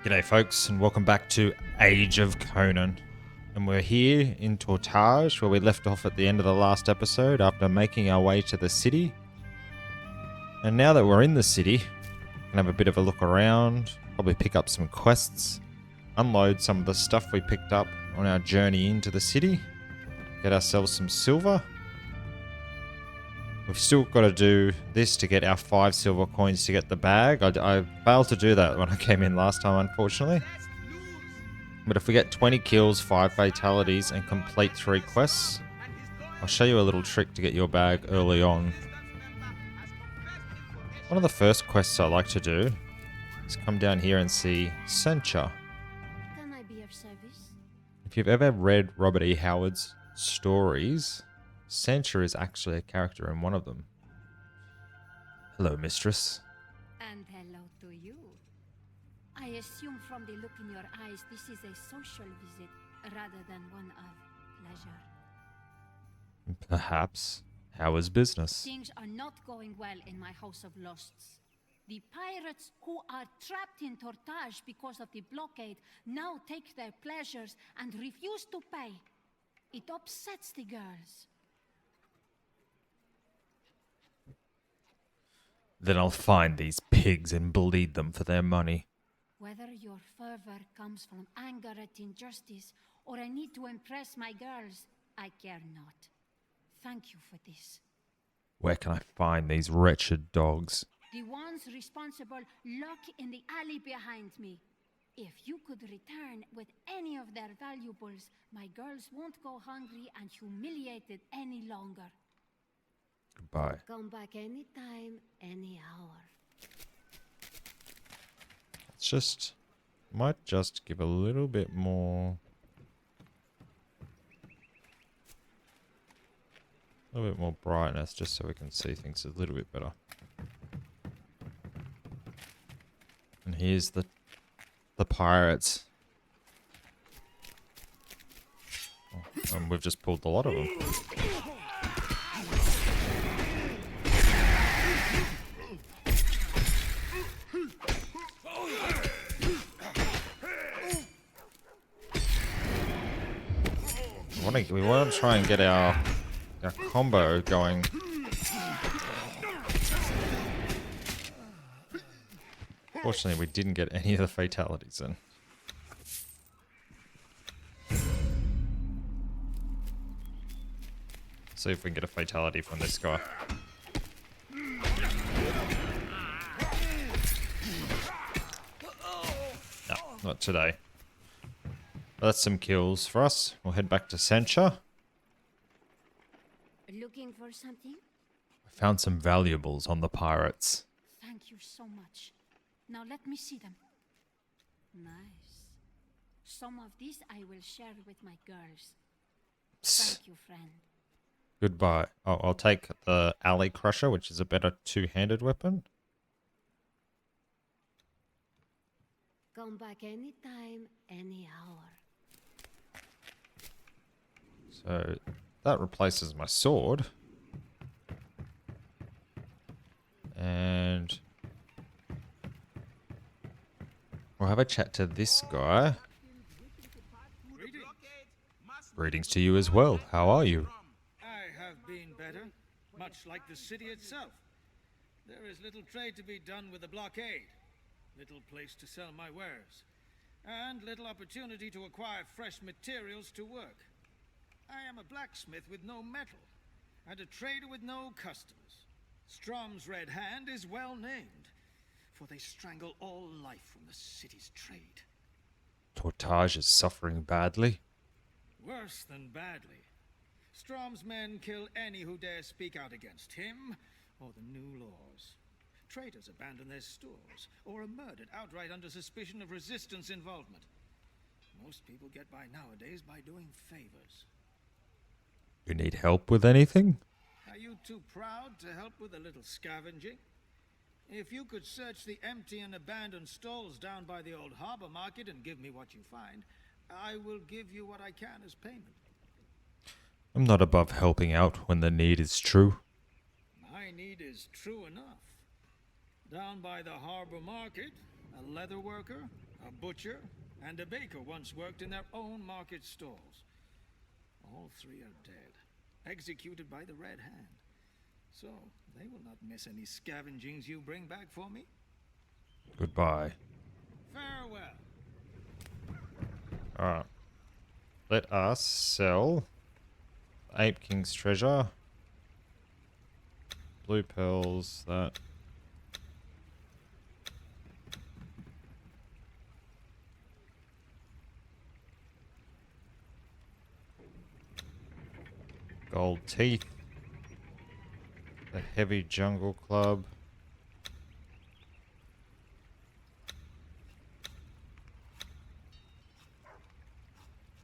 G'day folks, and welcome back to Age of Conan. And we're here in Tortage, where we left off at the end of the last episode after making our way to the city. And now that we're in the city, we can have a bit of a look around, probably pick up some quests, unload some of the stuff we picked up on our journey into the city, get ourselves some silver. We've still got to do this to get our 5 silver coins to get the bag. I failed to do that when I came in last time, unfortunately. But if we get 20 kills, 5 fatalities, and complete 3 quests, I'll show you a little trick to get your bag early on. One of the first quests I like to do is come down here and see Sencha. Can I be of service? If you've ever read Robert E. Howard's stories, Sencha is actually a character in one of them. Hello, mistress. And hello to you. I assume from the look in your eyes this is a social visit rather than one of pleasure. Perhaps. How is business? Things are not going well in my House of Lusts. The pirates who are trapped in Tortage because of the blockade now take their pleasures and refuse to pay. It upsets the girls. Then I'll find these pigs and bleed them for their money. Whether your fervor comes from anger at injustice or a need to impress my girls, I care not. Thank you for this. Where can I find these wretched dogs? The ones responsible lurk in the alley behind me. If you could return with any of their valuables, my girls won't go hungry and humiliated any longer. Goodbye. Come back anytime, any hour. Might just give a little bit more. A little bit more brightness, just so we can see things a little bit better. And here's the pirates. Oh, and we've just pulled a lot of them. We want to try and get our combo going. Fortunately, we didn't get any of the fatalities in. See if we can get a fatality from this guy. No, not today. That's some kills for us. We'll head back to Sencha. Looking for something? I found some valuables on the pirates. Thank you so much. Now let me see them. Nice. Some of these I will share with my girls. Thank you, friend. Goodbye. Oh, I'll take the alley crusher, which is a better two-handed weapon. Come back anytime, any hour. So that replaces my sword. And we'll have a chat to this guy. Greetings to you as well. How are you? I have been better, much like the city itself. There is little trade to be done with the blockade, little place to sell my wares, and little opportunity to acquire fresh materials to work. I am a blacksmith with no metal, and a trader with no customers. Strom's Red Hand is well named, for they strangle all life from the city's trade. Tortage is suffering badly. Worse than badly. Strom's men kill any who dare speak out against him or the new laws. Traders abandon their stores or are murdered outright under suspicion of resistance involvement. Most people get by nowadays by doing favors. You need help with anything? Are you too proud to help with a little scavenging? If you could search the empty and abandoned stalls down by the old harbor market and give me what you find, I will give you what I can as payment. I'm not above helping out when the need is true. My need is true enough. Down by the harbor market, a leather worker, A butcher and a baker once worked in their own market stalls. All three are dead, executed by the Red Hand. So, they will not miss any scavengings you bring back for me. Goodbye. Farewell. Alright. Let us sell Ape King's treasure. Blue pearls, that. Gold teeth. The heavy jungle club.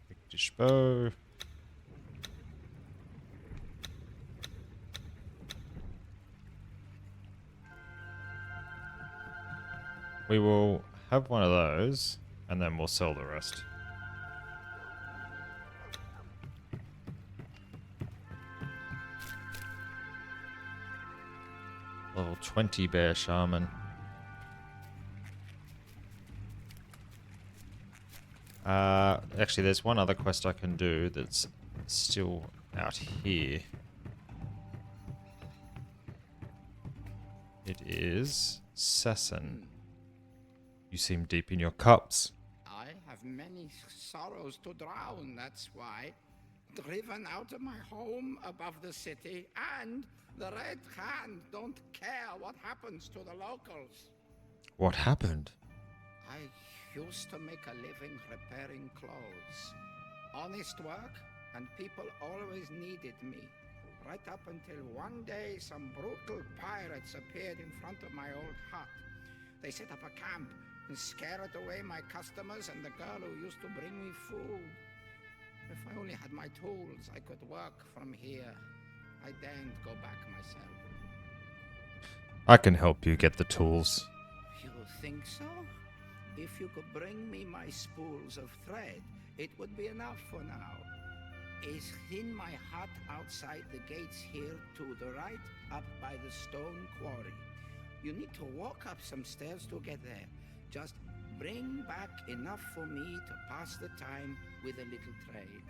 Pictish bow. We will have one of those and then we'll sell the rest. Level 20 bear shaman. Actually, there's one other quest I can do that's still out here. It is Sasson. You seem deep in your cups. I have many sorrows to drown, that's why. Driven out of my home above the city, and the Red Hand don't care what happens to the locals. What happened? I used to make a living repairing clothes. Honest work, and people always needed me. Right up until one day some brutal pirates appeared in front of my old hut. They set up a camp and scared away my customers and the girl who used to bring me food. If I only had my tools, I could work from here. I daren't go back myself. I can help you get the tools. You think so? If you could bring me my spools of thread, it would be enough for now. Is in my hut outside the gates here to the right, up by the stone quarry. You need to walk up some stairs to get there. Just bring back enough for me to pass the time with a little trade.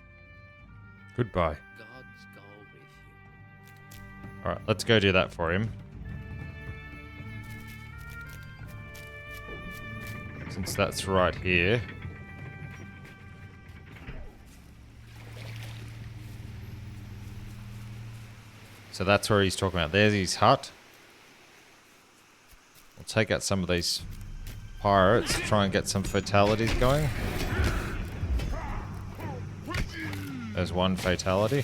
Goodbye. Gods go with you. Alright, let's go do that for him. Since that's right here. So that's where he's talking about. There's his hut. We'll take out some of these pirates, try and get some fatalities going. There's one fatality.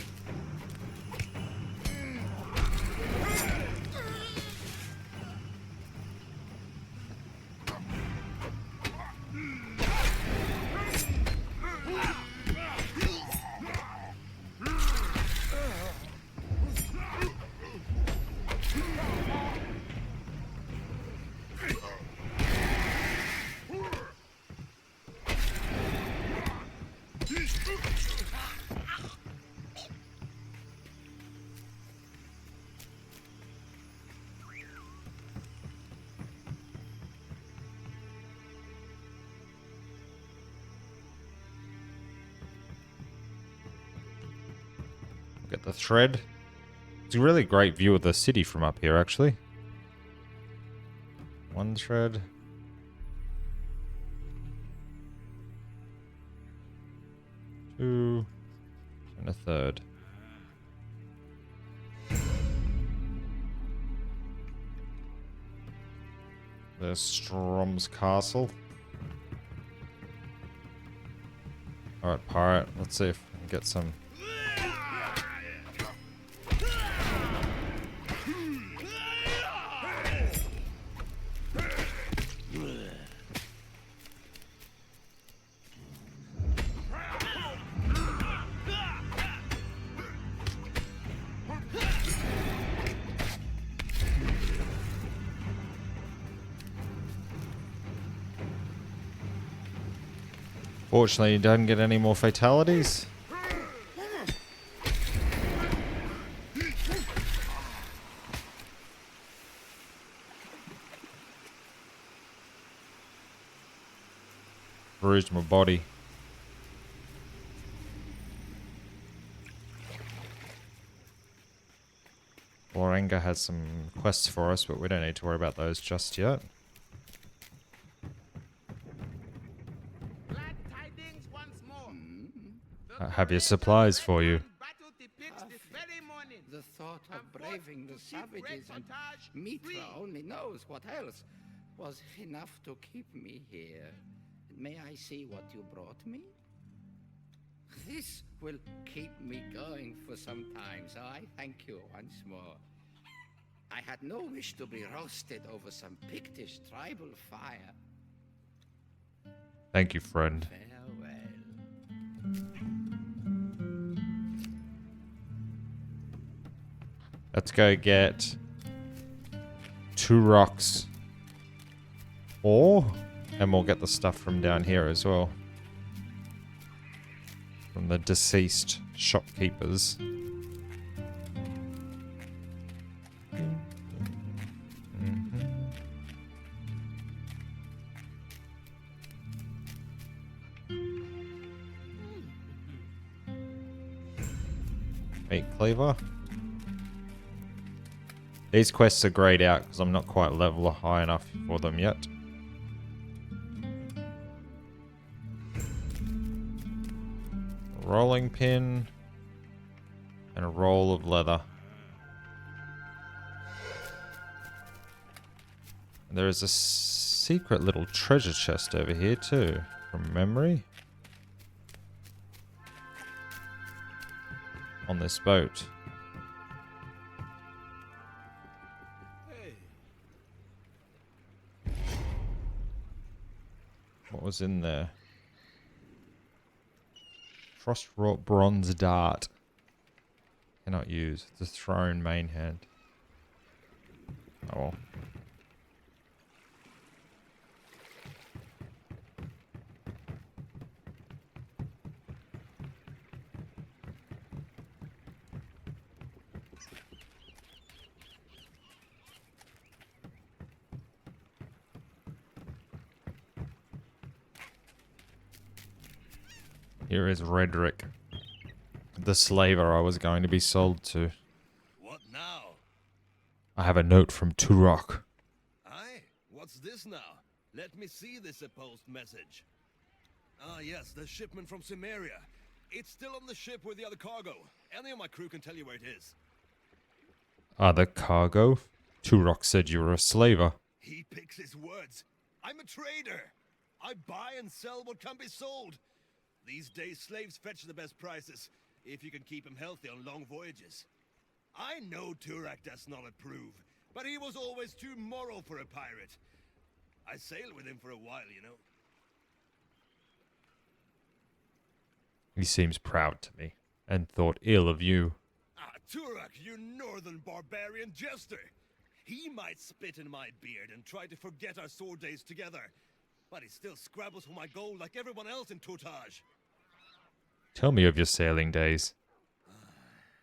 Get the thread. It's a really great view of the city from up here, actually. One thread. Two. And a third. There's Strom's castle. Alright, pirate. Let's see if we can get some... Fortunately, you don't get any more fatalities. bruised my body. Lorenga has some quests for us, but we don't need to worry about those just yet. Glad tidings once more. The I have your courage supplies of for you. Red Man battle depicts this very morning. The thought of And fought braving the to keep Red savages and Tortage Mitra free. only knows what else was enough to keep me here. May I see what you brought me? This will keep me going for some time, so I thank you once more. I had no wish to be roasted over some Pictish tribal fire. Thank you, friend. Farewell. Let's go get 2 rocks ore, and we'll get the stuff from down here as well. From the deceased shopkeepers. Meat cleaver. These quests are grayed out because I'm not quite level or high enough for them yet. A rolling pin and a roll of leather. And there is a secret little treasure chest over here too, from memory. On this boat. What was in there? Frost-wrought bronze dart. Cannot use. It's a thrown main hand. Oh well. Here is Redrick, the slaver I was going to be sold to. What now? I have a note from Turok. Aye, what's this now? Let me see this supposed message. Ah yes, the shipment from Cimmeria. It's still on the ship with the other cargo. Any of my crew can tell you where it is. Other cargo? Turok said you were a slaver. He picks his words. I'm a trader. I buy and sell what can be sold. These days slaves fetch the best prices, if you can keep them healthy on long voyages. I know Turak does not approve, but he was always too moral for a pirate. I sailed with him for a while, you know. He seems proud to me, and thought ill of you. Ah, Turak, you northern barbarian jester! He might spit in my beard and try to forget our sword days together, but he still scrabbles for my gold like everyone else in Tortage. Tell me of your sailing days.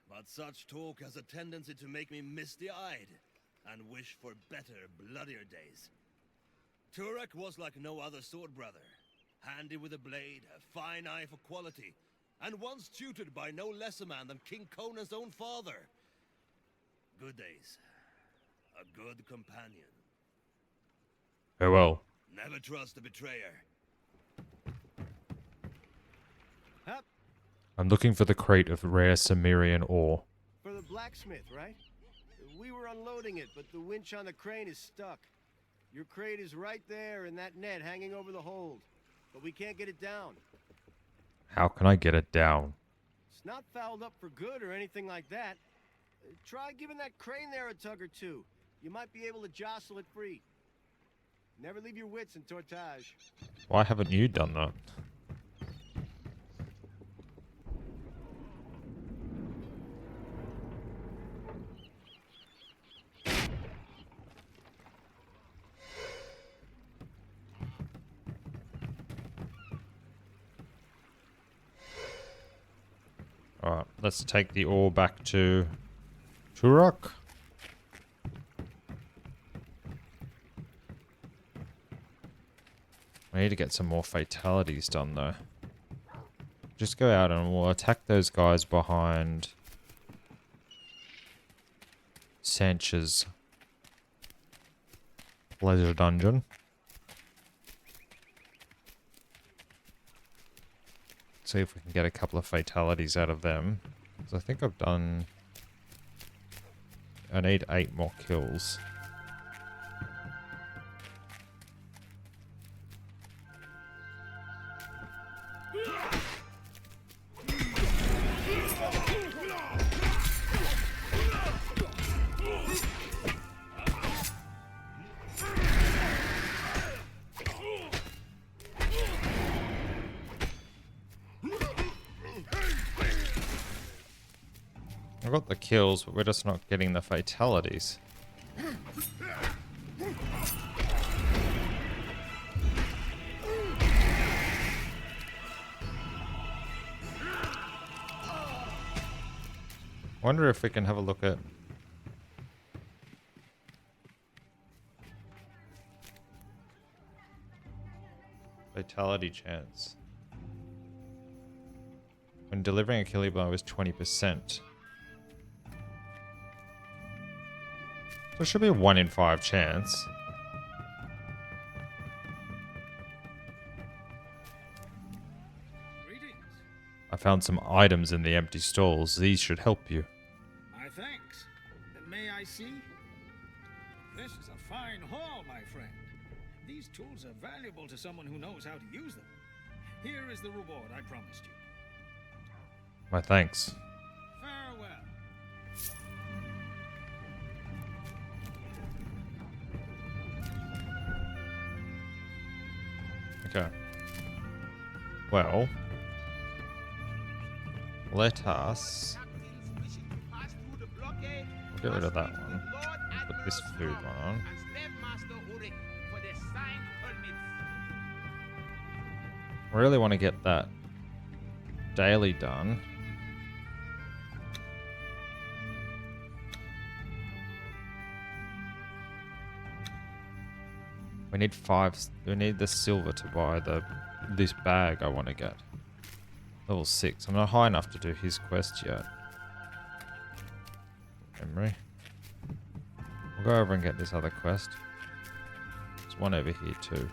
But such talk has a tendency to make me misty-eyed, and wish for better, bloodier days. Turak was like no other sword brother, handy with a blade, a fine eye for quality, and once tutored by no less a man than King Conan's own father. Good days. A good companion. Farewell. Never trust a betrayer. Hup, I'm looking for the crate of rare Cimmerian ore. for the blacksmith, right? We were unloading it, but the winch on the crane is stuck. Your crate is right there in that net hanging over the hold, but we can't get it down. How can I get it down? It's not fouled up for good or anything like that. Try giving that crane there a tug or two. You might be able to jostle it free. Never leave your wits in Tortage. Why haven't you done that? Alright, let's take the ore back to Turok. need to get some more fatalities done though. Just go out and we'll attack those guys behind Sanchez's pleasure dungeon. See if we can get a couple of fatalities out of them. Because I think I've done... I need 8 more kills. I got the kills, but we're just not getting the fatalities. Wonder if we can have a look at fatality chance. When delivering a killing blow is 20%. So it should be a 1 in 5 chance. Greetings. I found some items in the empty stalls. These should help you. My thanks. May I see? This is a fine haul, my friend. These tools are valuable to someone who knows how to use them. Here is the reward I promised you. My thanks. Farewell. Okay. Well, let us get rid of that one. Put this food one on. I really want to get that daily done. We need 5. We need the silver to buy this bag I want to get. Level 6. I'm not high enough to do his quest yet. Memory. We'll go over and get this other quest. There's one over here too.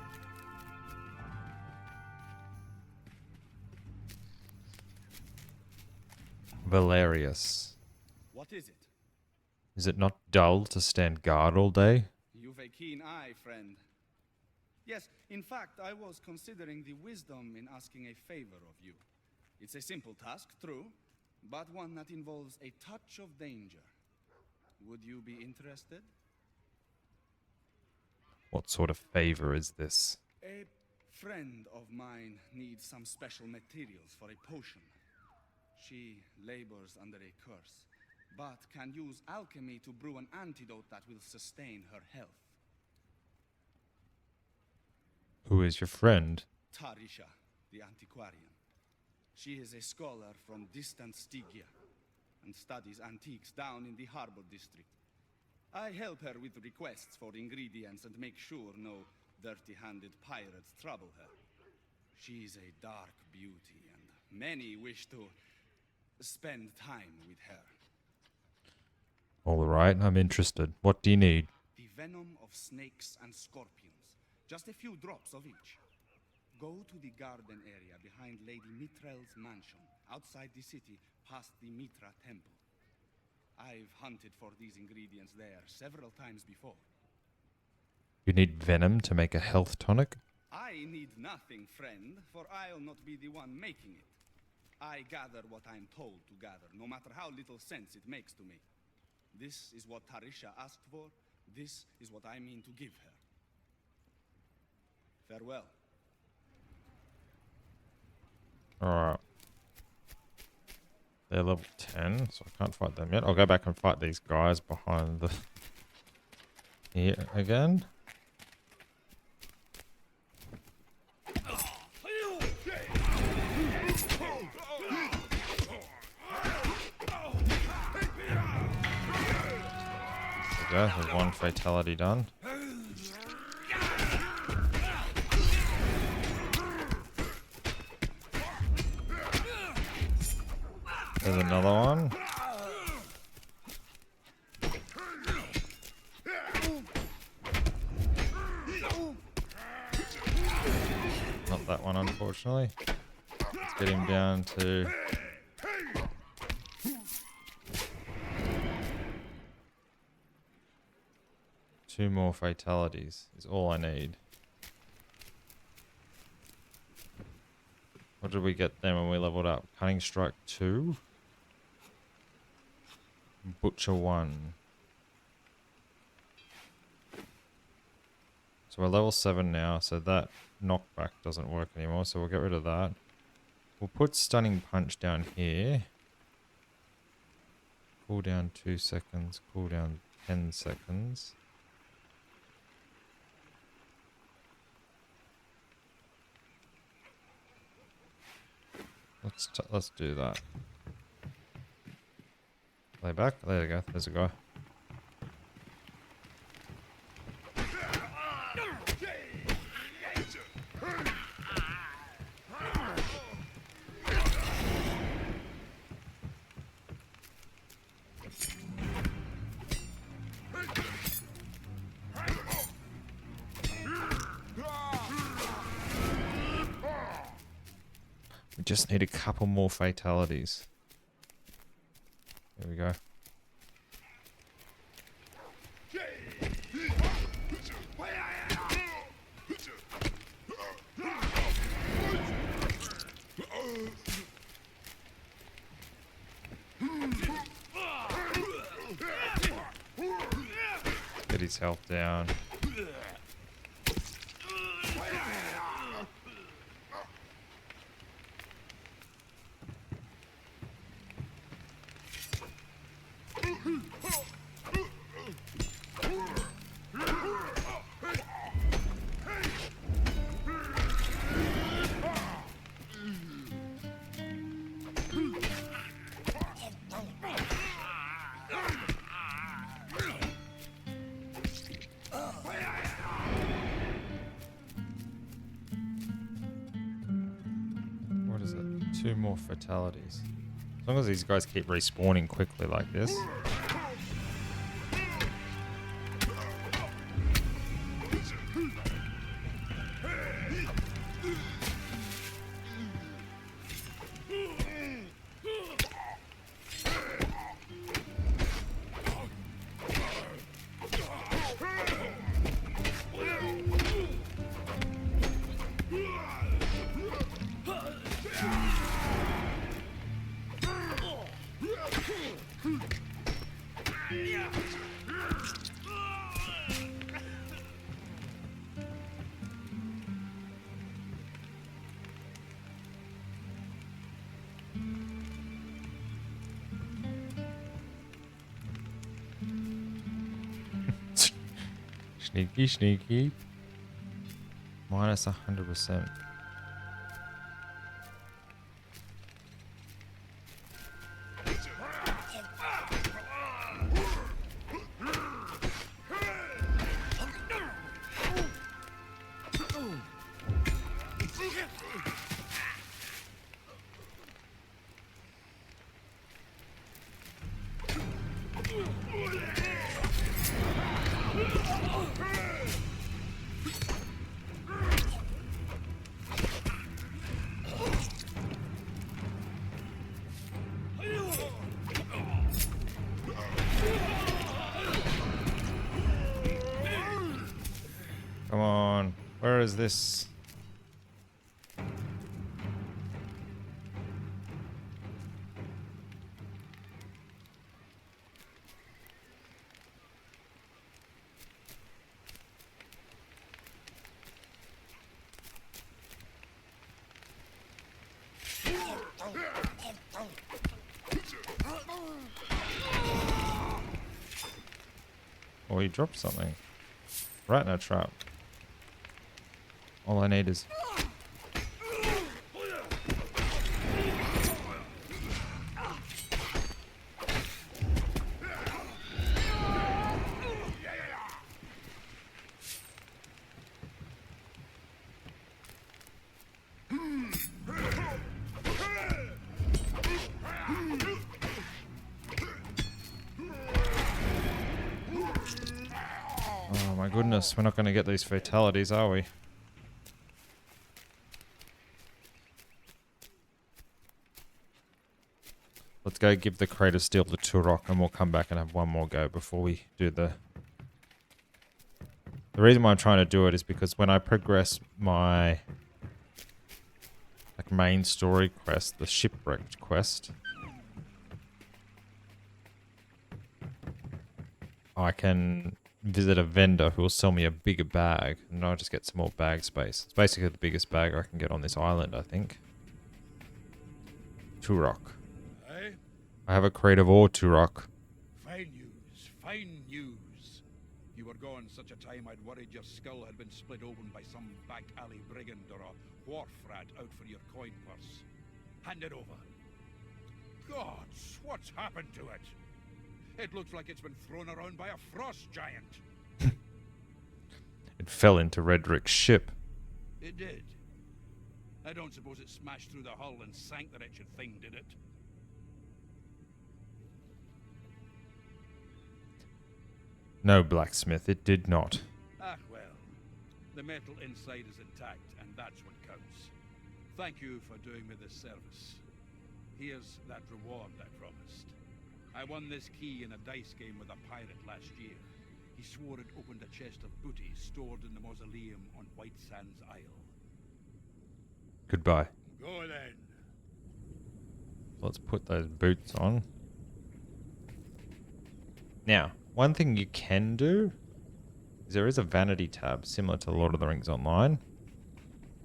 Valerius. What is it? Is it not dull to stand guard all day? You've a keen eye, friend. Yes, in fact, I was considering the wisdom in asking a favor of you. It's a simple task, true, but one that involves a touch of danger. Would you be interested? What sort of favor is this? A friend of mine needs some special materials for a potion. She labors under a curse, but can use alchemy to brew an antidote that will sustain her health. Who is your friend? Tarisha, the antiquarian. She is a scholar from distant Stygia and studies antiques down in the harbor district. I help her with requests for ingredients and make sure no dirty-handed pirates trouble her. She's a dark beauty, and many wish to spend time with her. All right, I'm interested. What do you need? The venom of snakes and scorpions. Just a few drops of each. Go to the garden area behind Lady Mitrel's mansion, outside the city, past the Mitra temple. I've hunted for these ingredients there several times before. You need venom to make a health tonic? I need nothing, friend, for I'll not be the one making it. I gather what I'm told to gather, no matter how little sense it makes to me. This is what Tarisha asked for. This is what I mean to give her. Farewell. Alright. They're level 10, so I can't fight them yet. I'll go back and fight these guys behind the... here again. There we go, there's one fatality done. There's another one. Not that one, unfortunately. Let's get him down to... Two more fatalities is all I need. What did we get then when we leveled up? Cunning Strike 2? Butcher 1. So we're level 7 now, so that knockback doesn't work anymore, so we'll get rid of that. We'll put Stunning Punch down here. Cooldown 2 seconds, cooldown 10 seconds. Let's do that. Play back. There you go. There's a guy. We just need a couple more fatalities. There we go. Get his health down. What is it? 2 more fatalities. As long as these guys keep respawning quickly like this. Sneaky, sneaky. Minus 100%. Come on, where is this? Oh, he dropped something. Right in a trap. All I need is... my goodness, we're not going to get these fatalities, are we? Let's go give the crate of steel to Turok and we'll come back and have one more go before we do the... The reason why I'm trying to do it is because when I progress my main story quest, the shipwrecked quest, I can visit a vendor who will sell me a bigger bag and I'll just get some more bag space. It's basically the biggest bag I can get on this island, I think. Turok. Eh? I have a crate of ore, Turok. Fine news, fine news. You were gone such a time I'd worried your skull had been split open by some back alley brigand or a wharf rat out for your coin purse. Hand it over. Gods, what's happened to it? It looks like it's been thrown around by a frost giant. It fell into Redrick's ship. It did. I don't suppose it smashed through the hull and sank the wretched thing, did it? No, blacksmith, it did not. Ah, well. The metal inside is intact, and that's what counts. Thank you for doing me this service. Here's that reward I promised. I won this key in a dice game with a pirate last year. He swore it opened a chest of booty stored in the mausoleum on White Sands Isle. Goodbye. Go then. Let's put those boots on. Now, one thing you can do is there is a vanity tab similar to Lord of the Rings Online.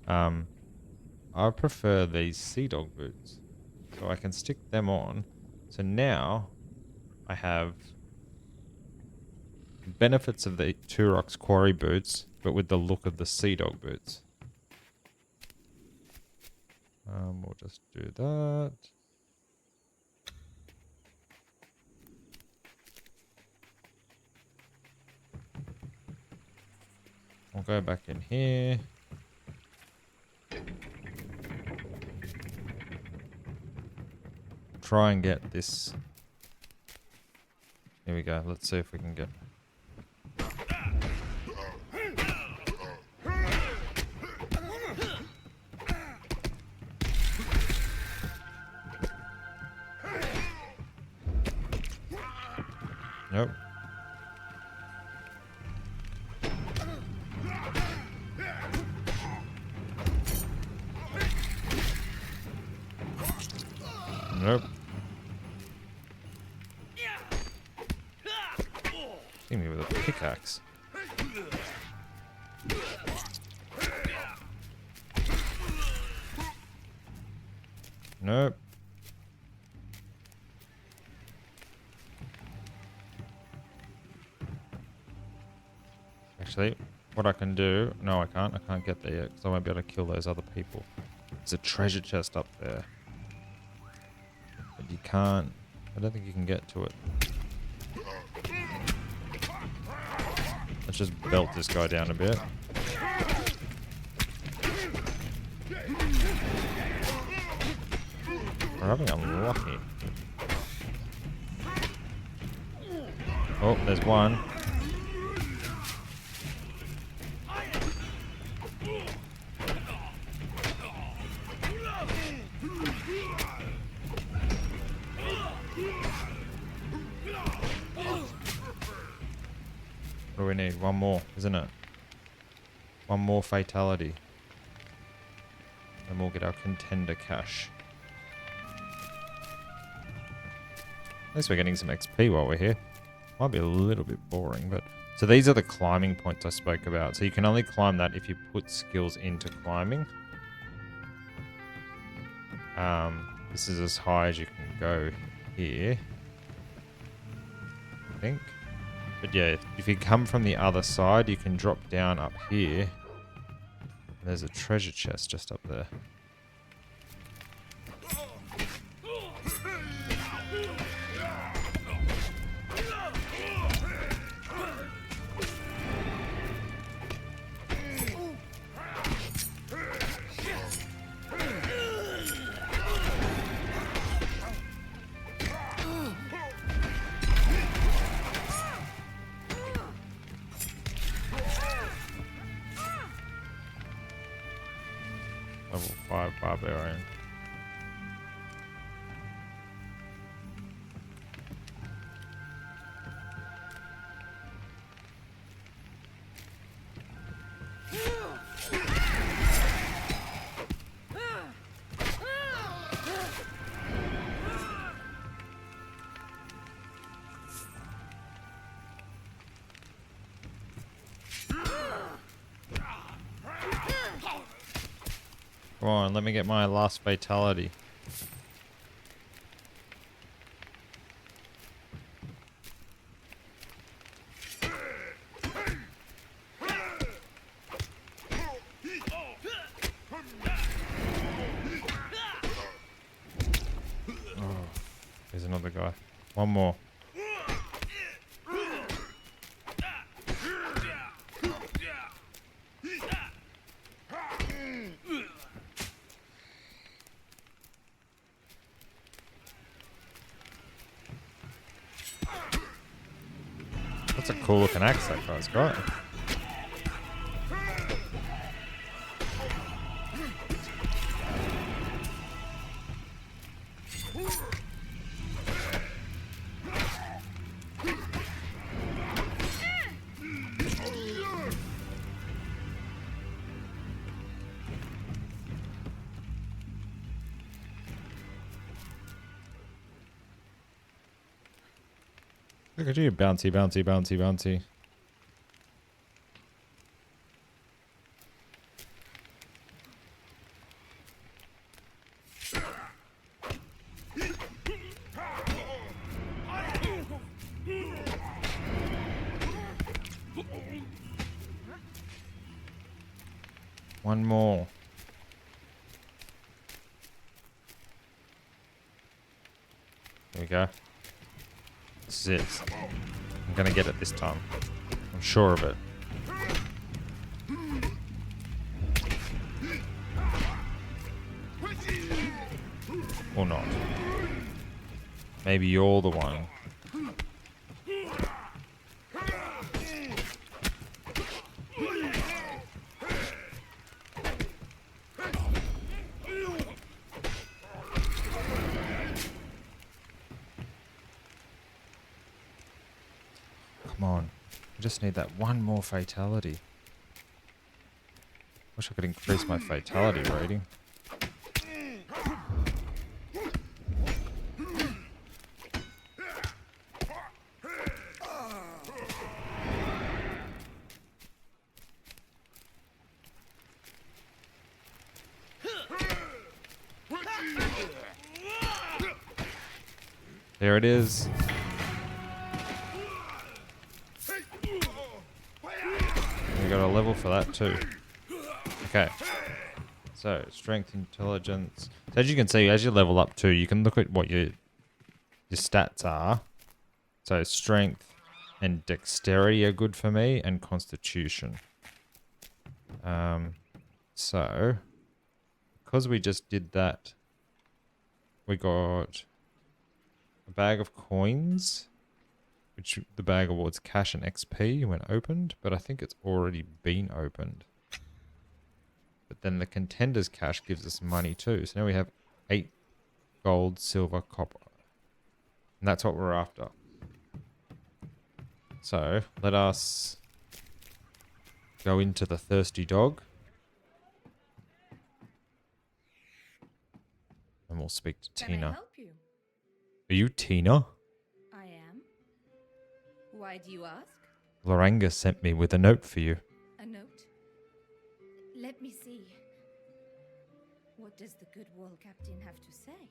I prefer these Sea Dog boots. So I can stick them on. So now I have benefits of the Turok's quarry boots, but with the look of the Sea Dog boots. We'll just do that. I'll go back in here. Try and get this. Here we go. Let's see if we can get. Nope. Nope. Hit me with a pickaxe. Nope. Actually, what I can do... No, I can't. I can't get there yet because I won't be able to kill those other people. There's a treasure chest up there. But you can't... I don't think you can get to it. Let's just belt this guy down a bit. We're having unlucky. Oh, there's one. What do we need? One more, isn't it? One more fatality. And we'll get our contender cash. At least we're getting some XP while we're here. Might be a little bit boring, but... So these are the climbing points I spoke about. So you can only climb that if you put skills into climbing. This is as high as you can go here. I think. But yeah, if you come from the other side, you can drop down up here. And there's a treasure chest just up there. 5 barbarian. Come on, let me get my last fatality. Oh, there's another guy. One more. That's a cool looking axe that guy's got. Look at you, bouncy, bouncy, bouncy, bouncy. One more. There we go. This is it. I'm gonna get it this time. I'm sure of it. Or not. Maybe you're the one. Come on. I just need that one more fatality. Wish I could increase my fatality rating. There it is. We got a level for that too. Okay. So, strength, intelligence. So as you can see, as you level up too, you can look at what your stats are. So strength and dexterity are good for me, and constitution. So because we just did that, we got a bag of coins, which the bag awards cash and XP when opened, but I think it's already been opened. But then the contender's cash gives us money too. So now we have 8 gold, silver, copper. And that's what we're after. So let us go into the thirsty dog. And we'll speak to Can Tina. I help you? Are you Tina? I am. Why do you ask? Loranga sent me with a note for you. A note? Let me see. What does the good wall captain have to say?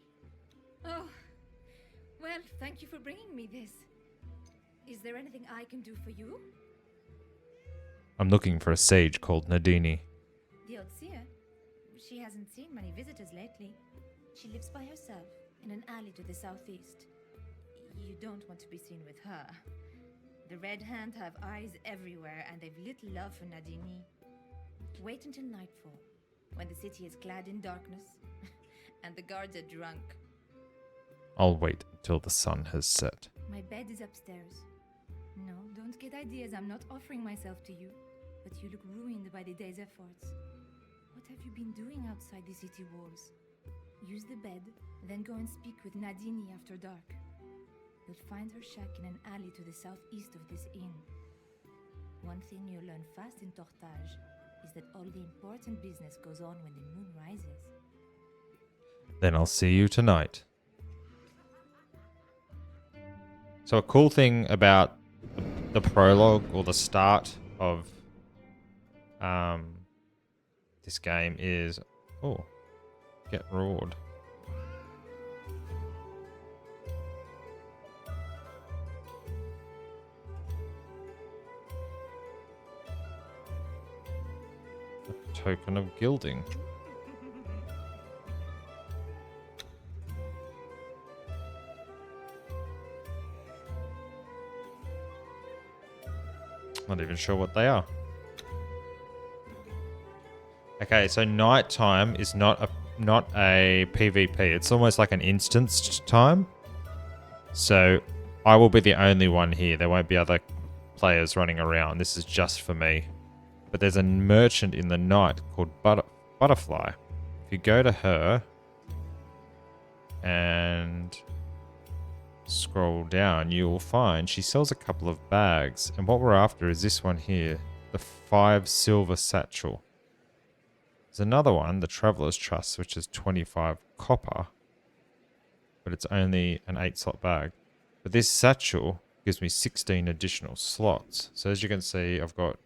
Oh, well, thank you for bringing me this. Is there anything I can do for you? I'm looking for a sage called Nadini. The old seer? She hasn't seen many visitors lately. She lives by herself in an alley to the southeast. You don't want to be seen with her. The Red Hand have eyes everywhere, and they've little love for Nadini. Wait until nightfall, when the city is clad in darkness, and the guards are drunk. I'll wait until the sun has set. My bed is upstairs. No, don't get ideas. I'm not offering myself to you. But you look ruined by the day's efforts. What have you been doing outside the city walls? Use the bed, then go and speak with Nadini after dark. You'll find her shack in an alley to the southeast of this inn. One thing you'll learn fast in Tortage is that all the important business goes on when the moon rises. Then I'll see you tonight. So a cool thing about the prologue or the start of this game is, oh, get roared. A token of gilding. Not even sure what they are. Okay, so nighttime is not a PvP. It's almost like an instanced time. So I will be the only one here. There won't be other players running around. This is just for me. But there's a merchant in the night called Butterfly. If you go to her and scroll down, you will find she sells a couple of bags. And what we're after is this one here, the 5 silver satchel. There's another one, the Traveler's Trust, which is 25 copper, but it's only an 8-slot bag. But this satchel gives me 16 additional slots. So as you can see, I've got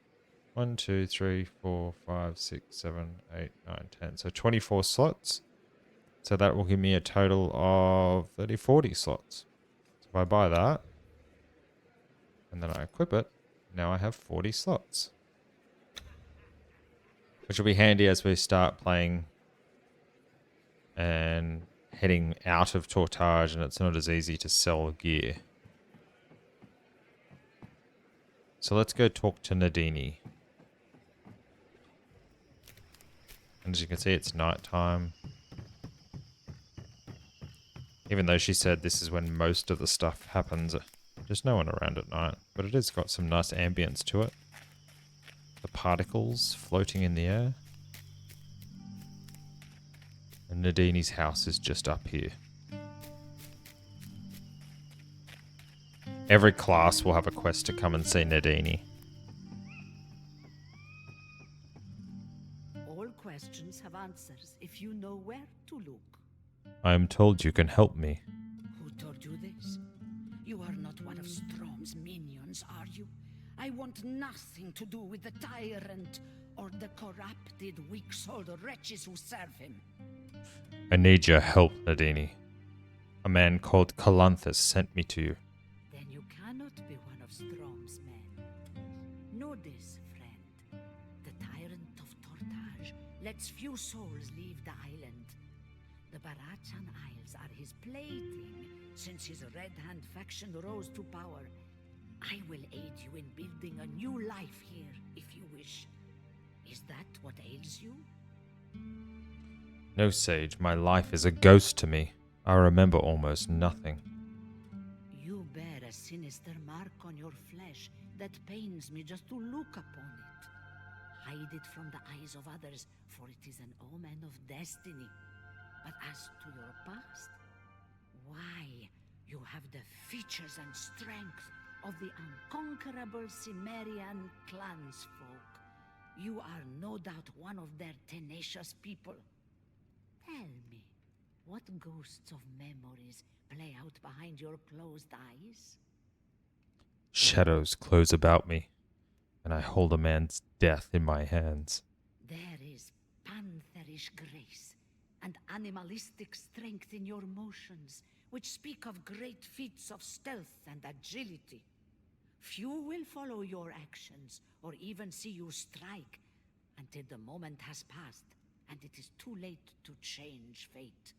1, 2, 3, 4, 5, 6, 7, 8, 9, 10. So 24 slots. So that will give me a total of 40 slots. So if I buy that, and then I equip it, now I have 40 slots. Which will be handy as we start playing and heading out of Tortage, and it's not as easy to sell gear. So let's go talk to Nadini. And as you can see, it's nighttime. Even though she said this is when most of the stuff happens, there's no one around at night. But it has got some nice ambience to it. The particles floating in the air. And Nadini's house is just up here. Every class will have a quest to come and see Nadini. All questions have answers if you know where to look. I am told you can help me. Who told you this? You are not one of Strom's minions, are you? I want nothing to do with the tyrant or the corrupted, weak-souled wretches who serve him. I need your help, Nadini. A man called Calanthus sent me to you. Then you cannot be one of Strom's men. Know this, friend. The tyrant of Tortage lets few souls leave the island. The Barachan Isles are his plaything since his Red Hand faction rose to power. I will aid you in building a new life here, if you wish. Is that what ails you? No, Sage, my life is a ghost to me. I remember almost nothing. You bear a sinister mark on your flesh that pains me just to look upon it. Hide it from the eyes of others, for it is an omen of destiny. But as to your past, why, you have the features and strength of the unconquerable Cimmerian clansfolk. You are no doubt one of their tenacious people. Tell me, what ghosts of memories play out behind your closed eyes? Shadows close about me, and I hold a man's death in my hands. There is pantherish grace and animalistic strength in your motions, which speak of great feats of stealth and agility. Few will follow your actions, or even see you strike, until the moment has passed, and it is too late to change fate.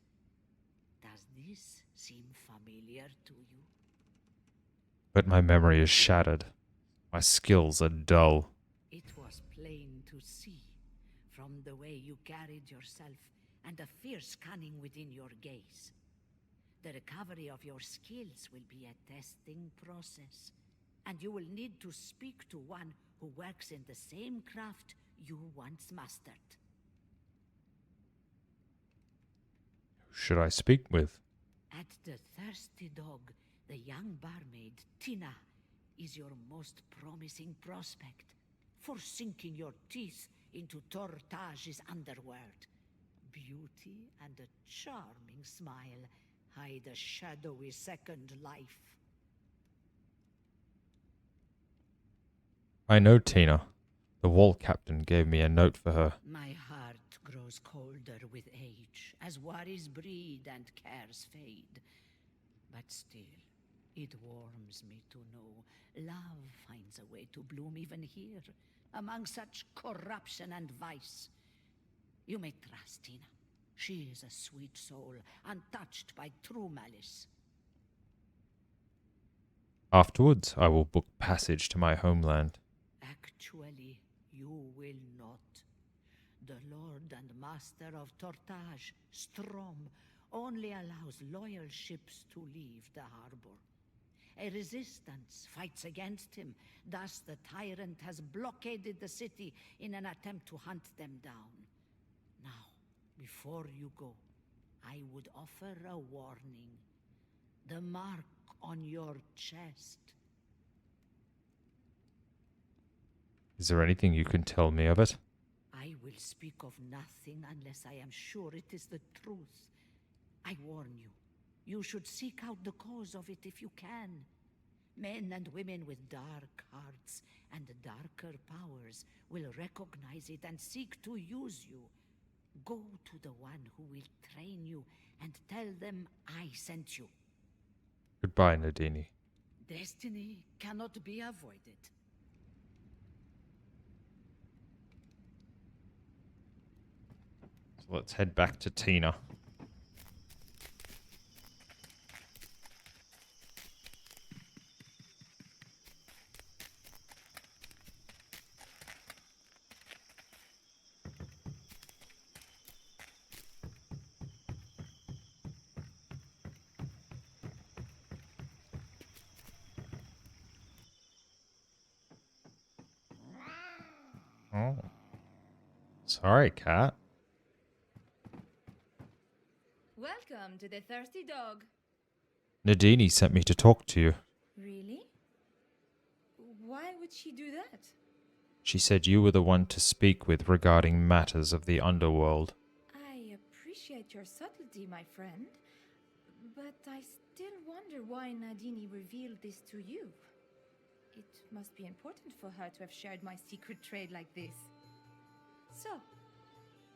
Does this seem familiar to you? But my memory is shattered. My skills are dull. It was plain to see, from the way you carried yourself, and the fierce cunning within your gaze. The recovery of your skills will be a testing process, and you will need to speak to one who works in the same craft you once mastered. should I speak with? At the Thirsty Dog, the young barmaid, Tina, is your most promising prospect for sinking your teeth into Tortage's underworld. Beauty and a charming smile hide a shadowy second life. I know Tina. The wall captain gave me a note for her. My heart grows colder with age, as worries breed and cares fade. But still, it warms me to know love finds a way to bloom even here, among such corruption and vice. You may trust Tina. She is a sweet soul, untouched by true malice. Afterwards, I will book passage to my homeland. Actually, you will not. The Lord and Master of Tortage, Strom, only allows loyal ships to leave the harbor. A resistance fights against him. Thus the tyrant has blockaded the city in an attempt to hunt them down. Now, before you go, I would offer a warning. The mark on your chest. Is there anything you can tell me of it? I will speak of nothing unless I am sure it is the truth. I warn you, you should seek out the cause of it if you can. Men and women with dark hearts and darker powers will recognize it and seek to use you. Go to the one who will train you and tell them I sent you. Goodbye, Nadini. Destiny cannot be avoided. So let's head back to Tina. Oh. Sorry, cat. Welcome to the Thirsty Dog. Nadini sent me to talk to you. Really? Why would she do that? She said you were the one to speak with regarding matters of the underworld. I appreciate your subtlety, my friend. But I still wonder why Nadini revealed this to you. It must be important for her to have shared my secret trade like this. So,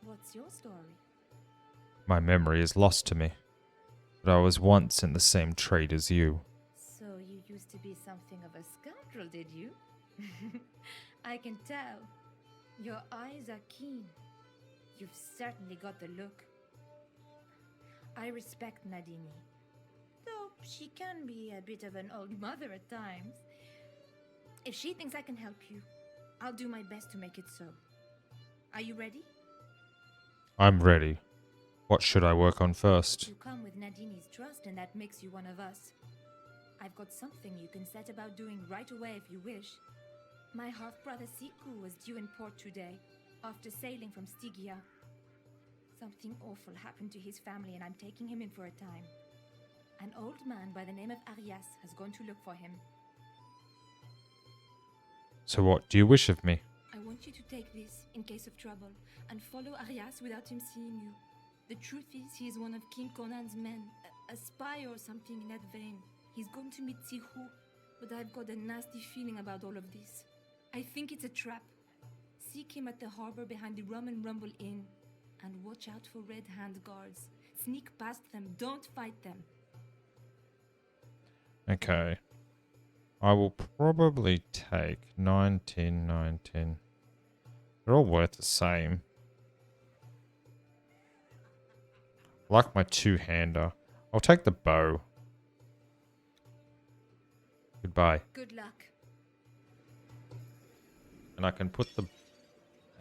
what's your story? My memory is lost to me, but I was once in the same trade as you. So you used to be something of a scoundrel, did you? I can tell. Your eyes are keen. You've certainly got the look. I respect Nadini, though she can be a bit of an old mother at times. If she thinks I can help you, I'll do my best to make it so. Are you ready? I'm ready. What should I work on first? You come with Nadini's trust, and that makes you one of us. I've got something you can set about doing right away if you wish. My half-brother Siku was due in port today, after sailing from Stygia. Something awful happened to his family, and I'm taking him in for a time. An old man by the name of Arias has gone to look for him. So what do you wish of me? I want you to take this in case of trouble, and follow Arias without him seeing you. The truth is, he is one of King Conan's men, a spy or something in that vein. He's going to meet Sihu, but I've got a nasty feeling about all of this. I think it's a trap. Seek him at the harbor behind the Rum and Rumble Inn, and watch out for Red Hand guards. Sneak past them, don't fight them. Okay. I will probably take 19. They're all worth the same. I like my two-hander. I'll take the bow. Goodbye. Good luck. And I can put the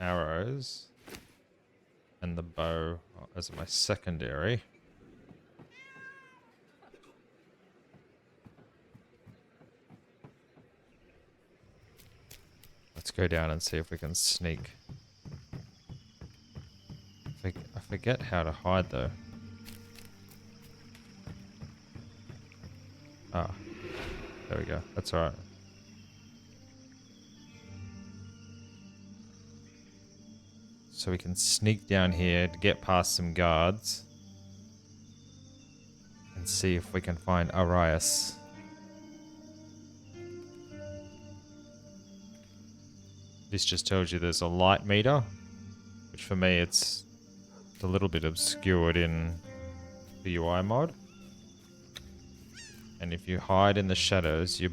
arrows and the bow as my secondary. Let's go down and see if we can sneak. I forget how to hide though. Ah, there we go. That's alright. So we can sneak down here to get past some guards. And see if we can find Arias. This just tells you there's a light meter. Which for me it's a little bit obscured in the UI mod. And if you hide in the shadows, you're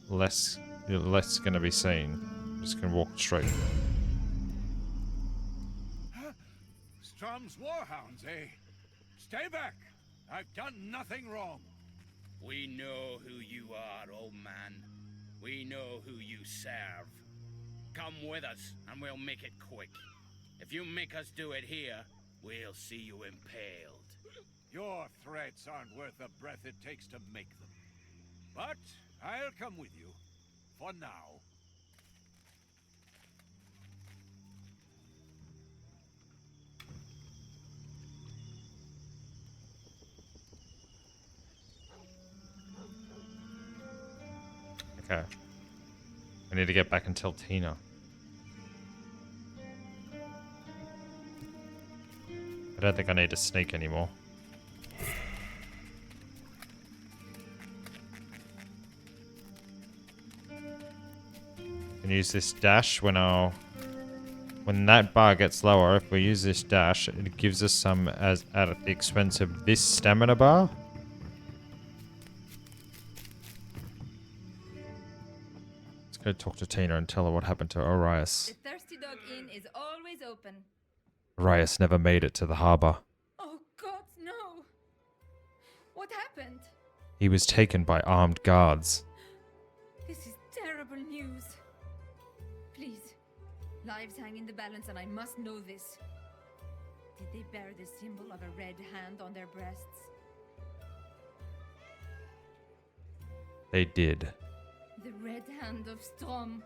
less going to be seen. You just can walk straight. Strom's warhounds, eh? Stay back! I've done nothing wrong. We know who you are, old man. We know who you serve. Come with us, and we'll make it quick. If you make us do it here, we'll see you impaled. Your threats aren't worth the breath it takes to make them. But I'll come with you. For now. Okay. We need to get back and tell Tina. I don't think I need to sneak anymore. Can use this dash when that bar gets lower. If we use this dash, it gives us some at the expense of this stamina bar. Let's go talk to Tina and tell her what happened to Arias. The Thirsty Dog Inn is always open. Arias never made it to the harbor. Oh God, no! What happened? He was taken by armed guards. This is terrible news. Please, lives hang in the balance and I must know this. Did they bear the symbol of a red hand on their breasts? They did. The red hand of Strom.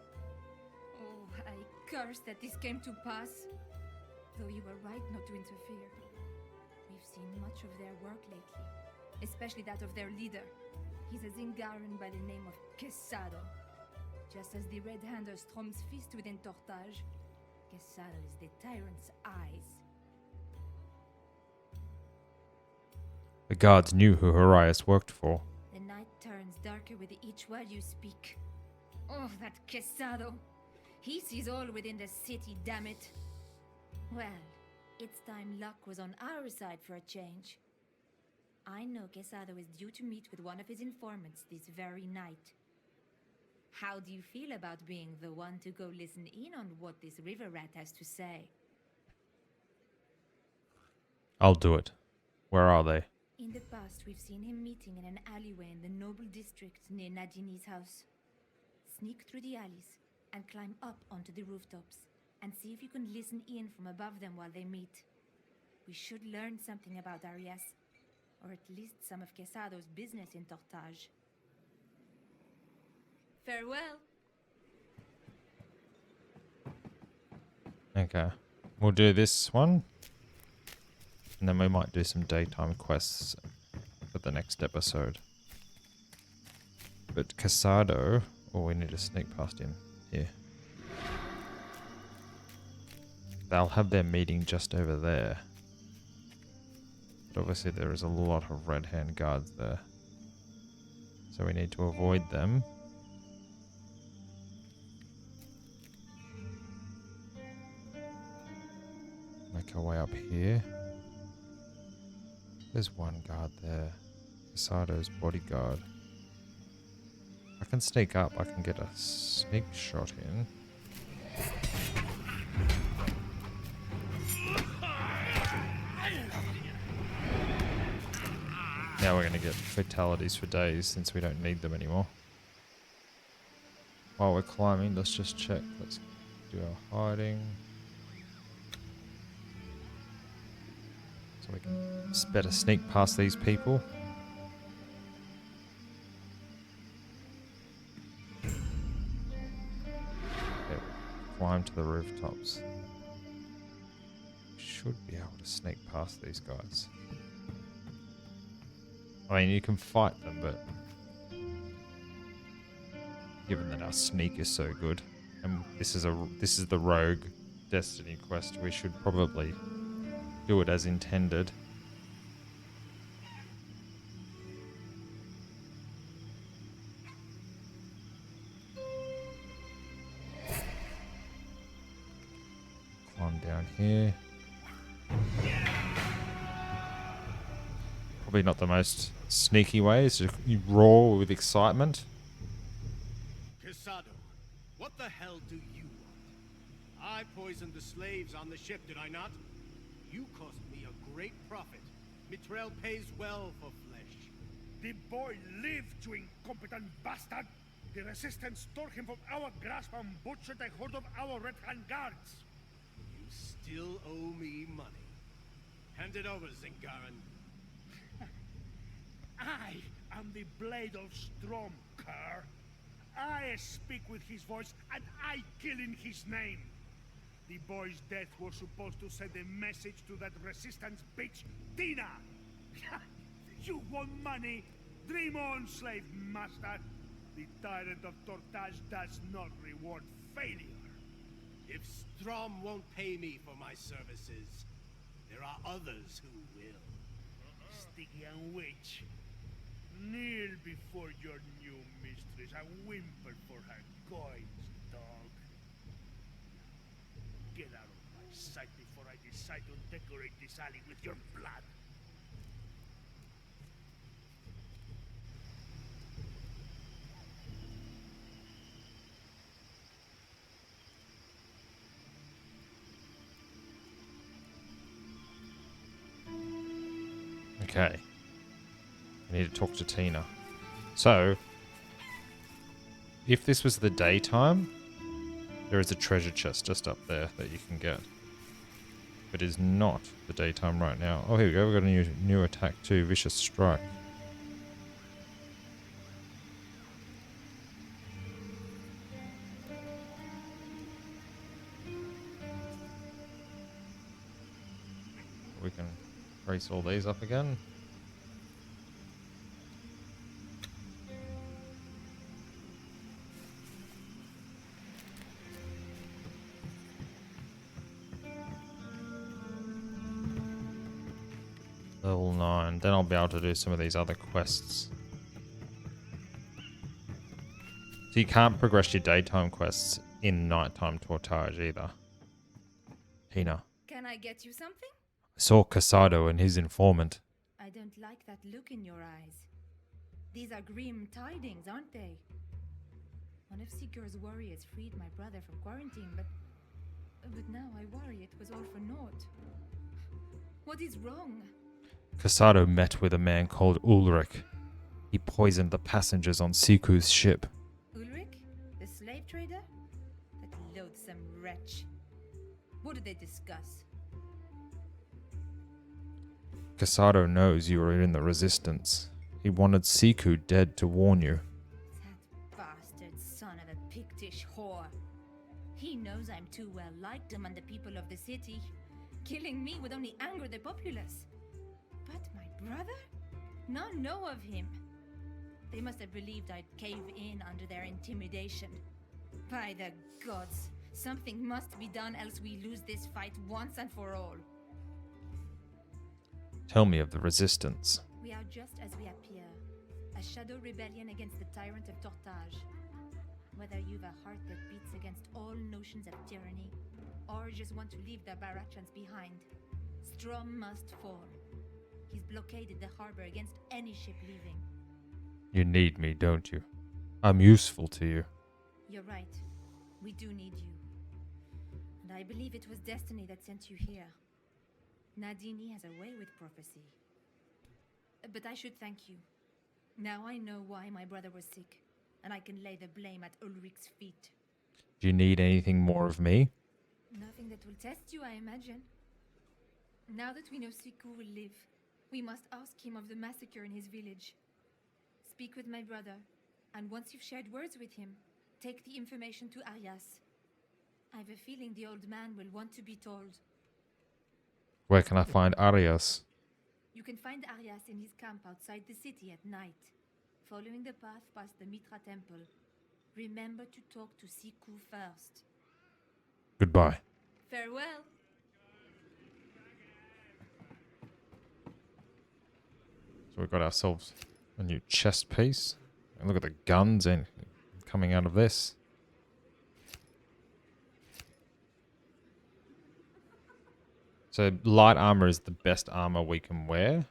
Oh, I curse that this came to pass. Though you were right not to interfere. We've seen much of their work lately, especially that of their leader. He's a Zingaran by the name of Quesado. Just as the red hand of Strom's fist within Tortage, Quesado is the tyrant's eyes. The guards knew who Arias worked for. The night turns darker with each word you speak. Oh, that Quesado. He sees all within the city, damn it. Well, it's time luck was on our side for a change. I know Quesado is due to meet with one of his informants this very night. How do you feel about being the one to go listen in on what this river rat has to say? I'll do it. Where are they? In the past, we've seen him meeting in an alleyway in the noble district near Nadini's house. Sneak through the alleys and climb up onto the rooftops and see if you can listen in from above them while they meet. We should learn something about Arias, or at least some of Quesado's business in Tortage. Farewell. Okay. We'll do this one. And then we might do some daytime quests for the next episode. But Quesado... Oh, we need to sneak past him. Here. They'll have their meeting just over there. But obviously there is a lot of red hand guards there. So we need to avoid them. Make our way up here. There's one guard there. Quesado's bodyguard. I can sneak up. I can get a sneak shot in. Now we're going to get fatalities for days since we don't need them anymore. While we're climbing, let's just check. Let's do our hiding. So we can better sneak past these people. Okay, climb to the rooftops. Should be able to sneak past these guys. I mean, you can fight them, but given that our sneak is so good, and this is the rogue destiny quest, we should probably do it as intended. Climb down here. Probably not the most sneaky way, is to roar with excitement. Casado, what the hell do you want? I poisoned the slaves on the ship, did I not? You cost me a great profit. Mitrel pays well for flesh. The boy lived, you incompetent bastard! The resistance tore him from our grasp and butchered a horde of our Red Hand guards! You still owe me money. Hand it over, Zingaran. I am the blade of Strom, cur. I speak with his voice, and I kill in his name. The boy's death was supposed to send a message to that resistance bitch, Tina! You want money? Dream on, slave master. The tyrant of Tortage does not reward failure. If Strom won't pay me for my services, there are others who will. Stygian witch. Kneel before your new mistress and whimper for her coins, dog. Get out of my sight before I decide to decorate this alley with your blood. Okay. I need to talk to Tina. So, if this was the daytime, there is a treasure chest just up there that you can get. But it is not the daytime right now. Oh, here we go. We've got a new attack too. Vicious Strike. We can race all these up again. Level 9. Then I'll be able to do some of these other quests. So you can't progress your daytime quests in nighttime Tortage either. Tina. Can I get you something? I saw Casado and his informant. I don't like that look in your eyes. These are grim tidings, aren't they? One of Seeker's warriors freed my brother from quarantine, but now I worry it was all for naught. What is wrong? Casado met with a man called Ulrich. He poisoned the passengers on Siku's ship. Ulrich? The slave trader? That loathsome wretch. What did they discuss? Casado knows you are in the resistance. He wanted Siku dead to warn you. That bastard son of a Pictish whore. He knows I'm too well liked among the people of the city. Killing me would only anger the populace. But my brother? None know of him. They must have believed I'd cave in under their intimidation. By the gods, something must be done, else we lose this fight once and for all. Tell me of the resistance. We are just as we appear. A shadow rebellion against the tyrant of Tortage. Whether you've a heart that beats against all notions of tyranny, or just want to leave the Barachans behind, Strom must fall. He's blockaded the harbor against any ship leaving. You need me, don't you? I'm useful to you. You're right. We do need you. And I believe it was destiny that sent you here. Nadini has a way with prophecy. But I should thank you. Now I know why my brother was sick, and I can lay the blame at Ulrich's feet. Do you need anything more of me? Nothing that will test you, I imagine. Now that we know Siku will live, we must ask him of the massacre in his village. Speak with my brother, and once you've shared words with him, take the information to Arias. I have a feeling the old man will want to be told. Where can I find Arias? You can find Arias in his camp outside the city at night, following the path past the Mitra temple. Remember to talk to Siku first. Goodbye. Farewell. So we've got ourselves a new chest piece. And look at the guns and coming out of this. So light armor is the best armor we can wear.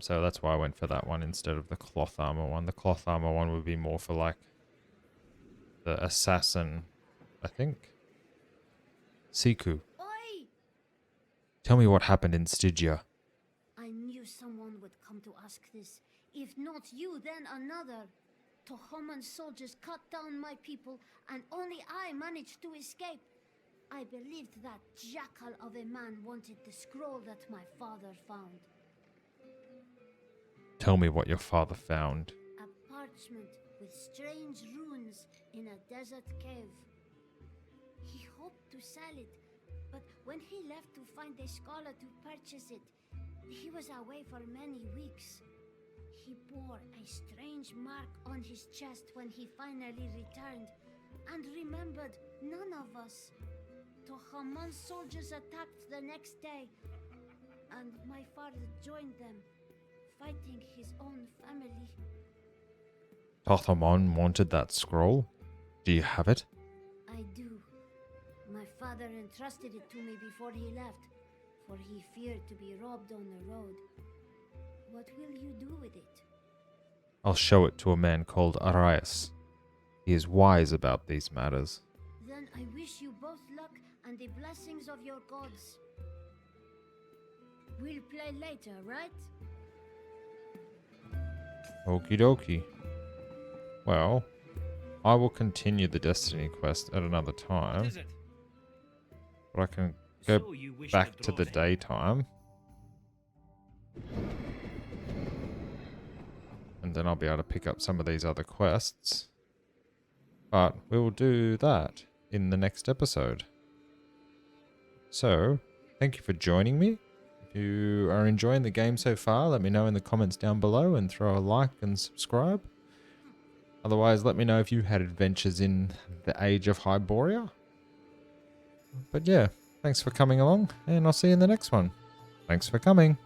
So that's why I went for that one instead of the cloth armor one. The cloth armor one would be more for like the assassin, I think. Siku. Oi! Tell me what happened in Stygia. I knew someone would come to ask this. If not you, then another. Tohoman soldiers cut down my people, and only I managed to escape. I believed that jackal of a man wanted the scroll that my father found. Tell me what your father found. A parchment with strange runes in a desert cave. He hoped to sell it, but when he left to find a scholar to purchase it, he was away for many weeks. He bore a strange mark on his chest when he finally returned, and remembered none of us. Tohaman's soldiers attacked the next day, and my father joined them, fighting his own family. Tohamon wanted that scroll. Do you have it? I do. My father entrusted it to me before he left, for he feared to be robbed on the road. What will you do with it? I'll show it to a man called Arias. He is wise about these matters. Then I wish you both luck and the blessings of your gods. We'll play later, right? Okie dokie. Well, I will continue the Destiny quest at another time. But I can go back to the daytime. And then I'll be able to pick up some of these other quests. But we will do that in the next episode. So, thank you for joining me. If you are enjoying the game so far, let me know in the comments down below and throw a like and subscribe. Otherwise, let me know if you had adventures in the Age of Hyboria. But yeah, thanks for coming along, and I'll see you in the next one. Thanks for coming.